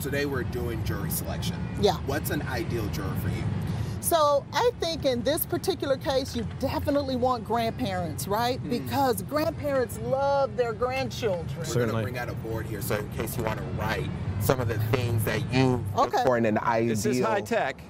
today we're doing jury selection. Yeah. What's an ideal juror for you? So I think in this particular case, you definitely want grandparents, right? Because grandparents love their grandchildren. We're going to bring out a board here, so in case you want to write some of the things that you look for in an ideal. This is high tech.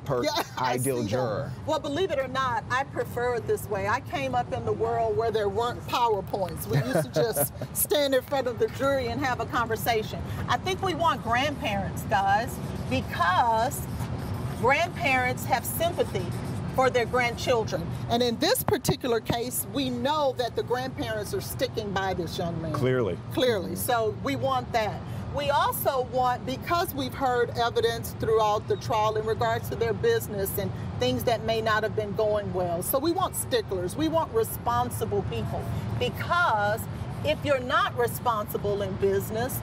Ideal juror. Well, believe it or not, I prefer it this way. I came up in the world where there weren't PowerPoints. We used to just stand in front of the jury and have a conversation. I think we want grandparents, guys, because grandparents have sympathy for their grandchildren. And in this particular case, we know that the grandparents are sticking by this young man. Clearly. Clearly. So we want that. We also want, because we've heard evidence throughout the trial in regards to their business and things that may not have been going well. So we want sticklers. We want responsible people. Because if you're not responsible in business,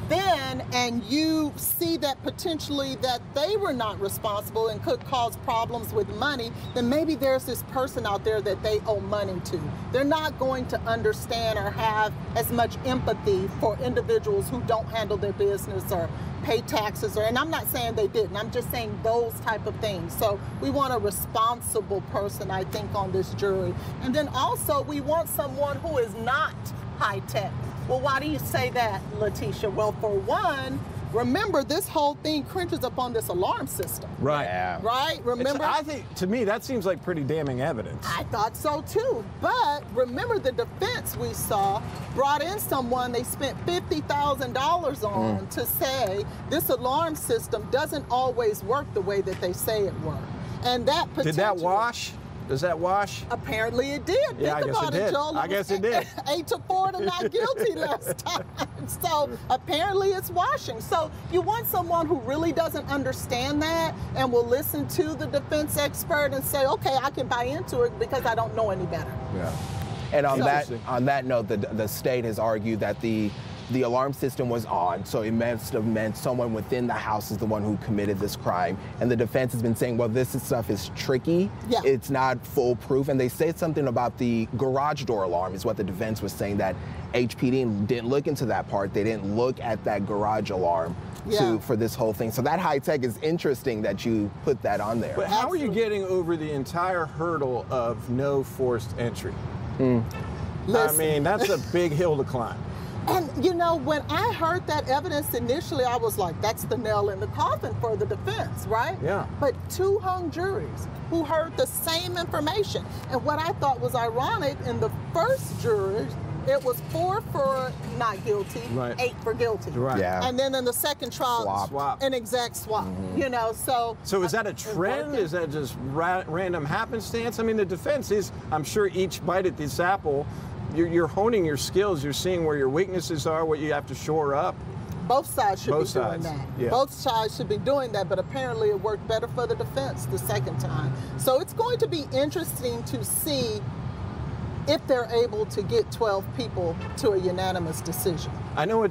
then, and you see that potentially that they were not responsible and could cause problems with money, then maybe there's this person out there that they owe money to. They're not going to understand or have as much empathy for individuals who don't handle their business or pay taxes, and I'm not saying they didn't, I'm just saying those type of things. So we want a responsible person, I think, on this jury. And then also we want someone who is not high tech. Well, why do you say that, Letitia? Well, for one, remember this whole thing cringes upon this alarm system. Right. Yeah. Right? Remember? I think, to me, that seems like pretty damning evidence. I thought so too. But remember, the defense we saw brought in someone they spent $50,000 on to say this alarm system doesn't always work the way that they say it worked. And that potentially— Did that wash? Does that wash? Apparently it did. Yeah, Think about it, Joel. I guess it did. 8-4 to not guilty last time. So apparently it's washing. So you want someone who really doesn't understand that and will listen to the defense expert and say, okay, I can buy into it because I don't know any better. Yeah. And on that note, the state has argued that the alarm system was on, so it must have meant someone within the house is the one who committed this crime. And the defense has been saying, well, this stuff is tricky. Yeah. It's not foolproof. And they said something about the garage door alarm is what the defense was saying, that HPD didn't look into that part. They didn't look at that garage alarm for this whole thing. So that high tech is interesting that you put that on there. But how are you getting over the entire hurdle of no forced entry? I mean, that's a big hill to climb. And, you know, when I heard that evidence initially, I was like, that's the nail in the coffin for the defense, right? Yeah. But two hung juries who heard the same information. And what I thought was ironic, in the first jury, it was 4 for not guilty, 8 for guilty. Right. Yeah. And then in the second trial, Swap. an exact swap, you know, so. So is that a trend? Is that just random happenstance? I mean, the defense is, I'm sure each bite at this apple, you're honing your skills. You're seeing where your weaknesses are, what you have to shore up. Both sides should be doing that. Yeah. Both sides should be doing that, but apparently it worked better for the defense the second time. So it's going to be interesting to see if they're able to get 12 people to a unanimous decision. I know it's